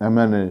MNA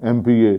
MPA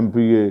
MPA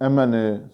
MNA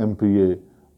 MPA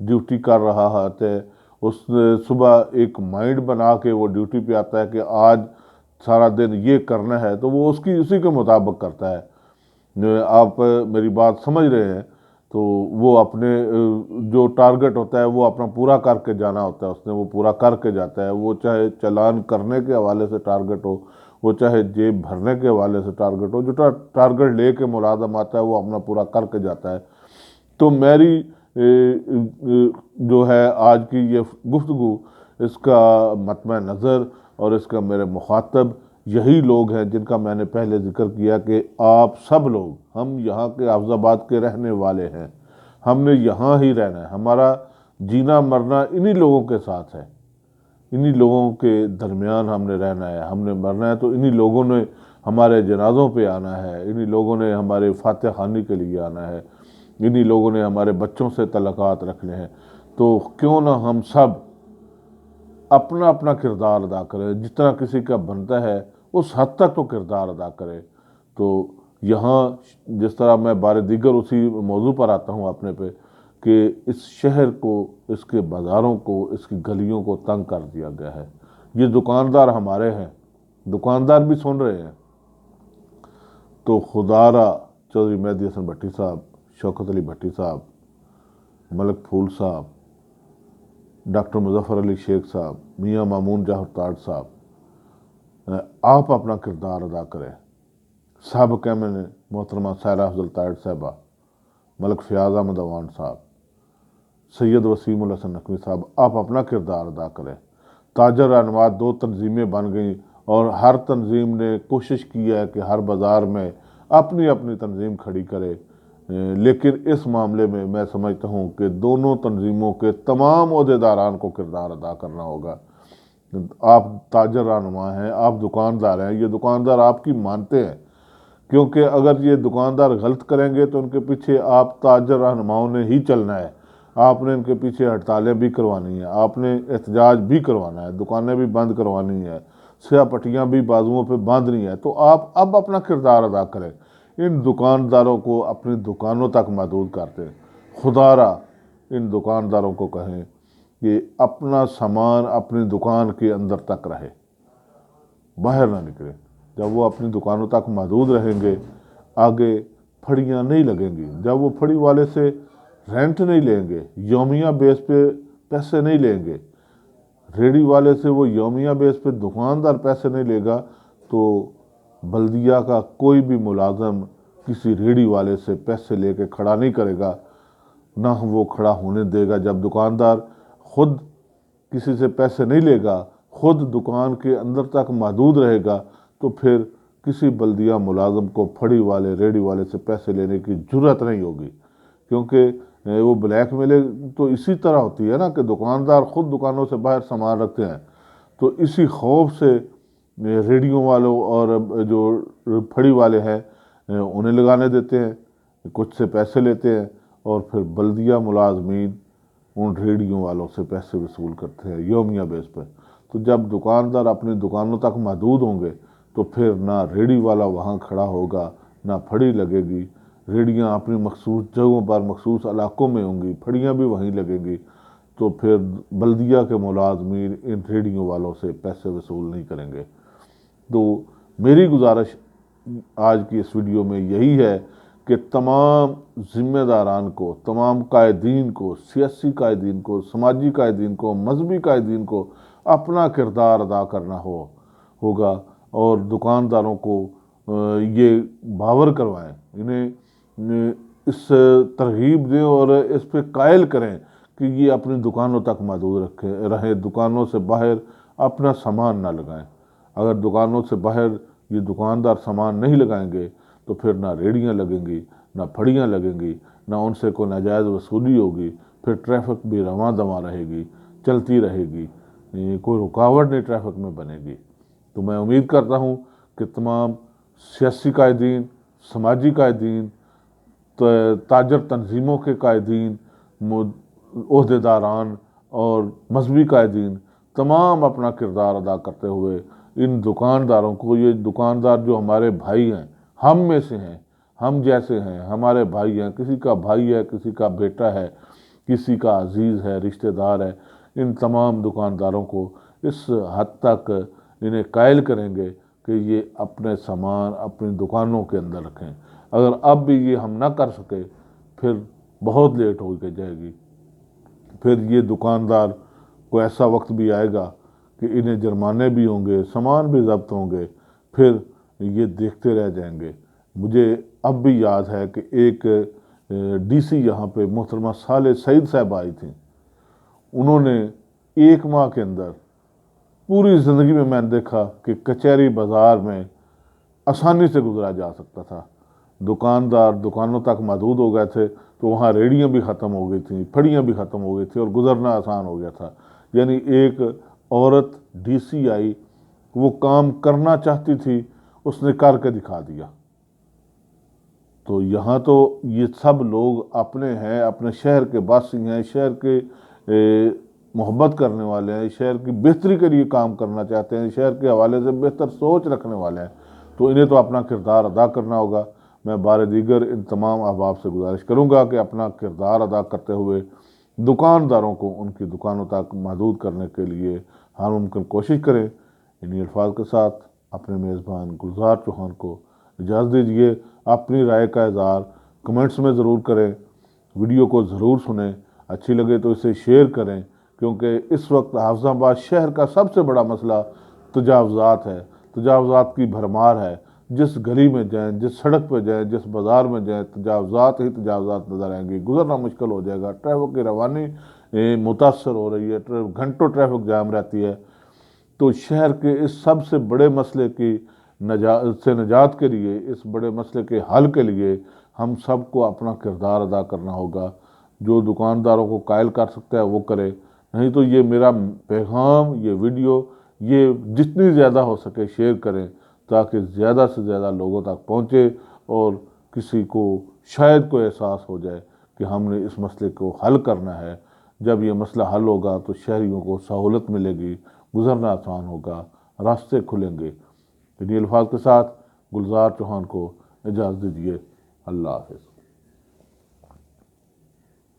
duty کر رہا ہے، اس نے صبح ایک مائنڈ بنا کے وہ ڈیوٹی پہ آتا ہے کہ آج سارا دن یہ کرنا ہے، تو وہ اسی کے مطابق کرتا ہے۔ آپ میری بات سمجھ رہے ہیں؟ تو وہ اپنے جو ٹارگٹ ہوتا ہے وہ اپنا پورا کر کے جانا ہوتا ہے، اس نے وہ پورا کر کے جاتا ہے، وہ چاہے چالان کرنے کے حوالے سے ٹارگٹ ہو، وہ چاہے جیب بھرنے کے حوالے سے ٹارگٹ ہو، جو ٹارگٹ لے کے ملازم آتا ہے وہ اپنا پورا کر کے جاتا ہے۔ تو میری جو ہے آج کی یہ گفتگو، اس کا مطمع نظر اور اس کا میرے مخاطب یہی لوگ ہیں جن کا میں نے پہلے ذکر کیا کہ آپ سب لوگ، ہم یہاں کے حافظ آباد کے رہنے والے ہیں، ہم نے یہاں ہی رہنا ہے، ہمارا جینا مرنا انہی لوگوں کے ساتھ ہے، انہی لوگوں کے درمیان ہم نے رہنا ہے، ہم نے مرنا ہے، تو انہی لوگوں نے ہمارے جنازوں پہ آنا ہے، انہی لوگوں نے ہمارے فاتح خوانی کے لیے آنا ہے، انہی لوگوں نے ہمارے بچوں سے تعلقات رکھنے ہیں۔ تو کیوں نہ ہم سب اپنا اپنا کردار ادا کریں، جتنا کسی کا بنتا ہے اس حد تک تو کردار ادا کرے۔ تو یہاں جس طرح میں بار دیگر اسی موضوع پر آتا ہوں اپنے پہ کہ اس شہر کو، اس کے بازاروں کو، اس کی گلیوں کو تنگ کر دیا گیا ہے۔ یہ دکاندار ہمارے ہیں، دکاندار بھی سن رہے ہیں، تو خدا را چودھری مہدی حسن بھٹی صاحب، شوکت علی بھٹی صاحب، ملک پھول صاحب، ڈاکٹر مظفر علی شیخ صاحب، میاں مامون جعفر تاج صاحب، آپ اپنا کردار ادا کریں۔ سابق ایم این اے محترمہ سائرہ افضل تائڑ صاحبہ، ملک فیاض احمد اوان صاحب، سید وسیم الحسن نقوی صاحب، آپ اپنا کردار ادا کریں۔ تاجر رہنما 2 تنظیمیں بن گئیں اور ہر تنظیم نے کوشش کی ہے کہ ہر بازار میں اپنی اپنی تنظیم کھڑی کرے، لیکن اس معاملے میں میں سمجھتا ہوں کہ دونوں تنظیموں کے تمام عہدیداران کو کردار ادا کرنا ہوگا۔ آپ تاجر رہنما ہیں، آپ دکاندار ہیں، یہ دکاندار آپ کی مانتے ہیں، کیونکہ اگر یہ دکاندار غلط کریں گے تو ان کے پیچھے آپ تاجر رہنماؤں نے ہی چلنا ہے، آپ نے ان کے پیچھے ہڑتالیں بھی کروانی ہیں، آپ نے احتجاج بھی کروانا ہے، دکانیں بھی بند کروانی ہے، سیاہ پٹیاں بھی بازوؤں پہ باندھنی ہے۔ تو آپ اب اپنا کردار ادا کریں، ان دکانداروں کو اپنی دکانوں تک محدود کرتے ہیں۔ خدا را ان دکانداروں کو کہیں کہ اپنا سامان اپنی دکان کے اندر تک رہے، باہر نہ نکلے۔ جب وہ اپنی دکانوں تک محدود رہیں گے، آگے پھڑیاں نہیں لگیں گی۔ جب وہ پھڑی والے سے رینٹ نہیں لیں گے، یومیہ بیس پہ پیسے نہیں لیں گے، ریڑی والے سے وہ یومیہ بیس پہ دکاندار پیسے نہیں لے گا، تو بلدیہ کا کوئی بھی ملازم کسی ریڑی والے سے پیسے لے کے کھڑا نہیں کرے گا، نہ وہ کھڑا ہونے دے گا۔ جب دکاندار خود کسی سے پیسے نہیں لے گا، خود دکان کے اندر تک محدود رہے گا، تو پھر کسی بلدیہ ملازم کو پھڑی والے ریڑی والے سے پیسے لینے کی جرات نہیں ہوگی، کیونکہ وہ بلیک میلنگ تو اسی طرح ہوتی ہے نا کہ دکاندار خود دکانوں سے باہر سامان رکھتے ہیں، تو اسی خوف سے ریڑیوں والوں اور جو پھڑی والے ہیں انہیں لگانے دیتے ہیں، کچھ سے پیسے لیتے ہیں، اور پھر بلدیہ ملازمین ان ریڑیوں والوں سے پیسے وصول کرتے ہیں یومیہ بیس پہ۔ تو جب دکاندار اپنی دکانوں تک محدود ہوں گے تو پھر نہ ریڑی والا وہاں کھڑا ہوگا، نہ پھڑی لگے گی، ریڑیاں اپنی مخصوص جگہوں پر مخصوص علاقوں میں ہوں گی، پھڑیاں بھی وہیں لگیں گی، تو پھر بلدیہ کے ملازمین ان ریڑیوں والوں سے پیسے وصول نہیں کریں گے۔ تو میری گزارش آج کی اس ویڈیو میں یہی ہے کہ تمام ذمہ داران کو، تمام قائدین کو، سیاسی قائدین کو، سماجی قائدین کو، مذہبی قائدین کو اپنا کردار ادا کرنا ہوگا، اور دکانداروں کو یہ باور کروائیں، انہیں اس ترغیب دیں اور اس پہ قائل کریں کہ یہ اپنی دکانوں تک محدود رہیں، دکانوں سے باہر اپنا سامان نہ لگائیں۔ اگر دکانوں سے باہر یہ دکاندار سامان نہیں لگائیں گے تو پھر نہ ریڑیاں لگیں گی، نہ پھڑیاں لگیں گی، نہ ان سے کوئی ناجائز وصولی ہوگی، پھر ٹریفک بھی رواں دواں رہے گی، چلتی رہے گی، کوئی رکاوٹ نہیں ٹریفک میں بنے گی۔ تو میں امید کرتا ہوں کہ تمام سیاسی قائدین، سماجی قائدین، تاجر تنظیموں کے قائدین، عہدیداران اور مذہبی قائدین تمام اپنا کردار ادا کرتے ہوئے ان دکانداروں کو، یہ دکاندار جو ہمارے بھائی ہیں، ہم میں سے ہیں، ہم جیسے ہیں، ہمارے بھائی ہیں، کسی کا بھائی ہے، کسی کا بیٹا ہے، کسی کا عزیز ہے، رشتہ دار ہے، ان تمام دکانداروں کو اس حد تک انہیں قائل کریں گے کہ یہ اپنے سامان اپنی دکانوں کے اندر رکھیں۔ اگر اب بھی یہ ہم نہ کر سکے پھر بہت لیٹ ہو کے جائے گی، پھر یہ دکاندار کو ایسا وقت بھی آئے گا کہ انہیں جرمانے بھی ہوں گے، سامان بھی ضبط ہوں گے، پھر یہ دیکھتے رہ جائیں گے۔ مجھے اب بھی یاد ہے کہ ایک ڈی سی یہاں پہ محترمہ صالح سعید صاحب آئی تھیں، انہوں نے 1 ماہ کے اندر پوری زندگی میں نے دیکھا کہ کچہری بازار میں آسانی سے گزرا جا سکتا تھا، دکاندار دکانوں تک محدود ہو گئے تھے تو وہاں ریڑیاں بھی ختم ہو گئی تھیں، پھڑیاں بھی ختم ہو گئی تھیں اور گزرنا آسان ہو گیا تھا۔ یعنی ایک عورت ڈی سی آئی، وہ کام کرنا چاہتی تھی، اس نے کر کے دکھا دیا۔ تو یہاں تو یہ سب لوگ اپنے ہیں، اپنے شہر کے باسی ہیں، شہر کے محبت کرنے والے ہیں، شہر کی بہتری کے لیے کام کرنا چاہتے ہیں، شہر کے حوالے سے بہتر سوچ رکھنے والے ہیں، تو انہیں تو اپنا کردار ادا کرنا ہوگا۔ میں بار دیگر ان تمام احباب سے گزارش کروں گا کہ اپنا کردار ادا کرتے ہوئے دکانداروں کو ان کی دکانوں تک محدود کرنے کے لیے ہر ممکن کوشش کریں۔ انہی الفاظ کے ساتھ اپنے میزبان گلزار چوہان کو اجازت دیجیے۔ اپنی رائے کا اظہار کمنٹس میں ضرور کریں، ویڈیو کو ضرور سنیں، اچھی لگے تو اسے شیئر کریں، کیونکہ اس وقت حافظ آباد شہر کا سب سے بڑا مسئلہ تجاوزات ہے، تجاوزات کی بھرمار ہے۔ جس گلی میں جائیں، جس سڑک پہ جائیں، جس بازار میں جائیں، تجاوزات ہی تجاوزات نظر آئیں گے، گزرنا مشکل ہو جائے گا، ٹریفک کی روانی متاثر ہو رہی ہے، گھنٹوں ٹریفک جام رہتی ہے۔ تو شہر کے اس سب سے بڑے مسئلے کی نجات کے لیے، اس بڑے مسئلے کے حل کے لیے ہم سب کو اپنا کردار ادا کرنا ہوگا۔ جو دکانداروں کو قائل کر سکتا ہے وہ کرے، نہیں تو یہ میرا پیغام، یہ ویڈیو، یہ جتنی زیادہ ہو سکے شیئر کریں تاکہ زیادہ سے زیادہ لوگوں تک پہنچے اور کسی کو شاید کوئی احساس ہو جائے کہ ہم نے اس مسئلے کو حل کرنا ہے۔ جب یہ مسئلہ حل ہوگا تو شہریوں کو سہولت ملے گی، گزرنا آسان ہوگا، راستے کھلیں گے۔ انہی الفاظ کے ساتھ گلزار چوہان کو اجازت دیجیے۔ اللہ حافظ۔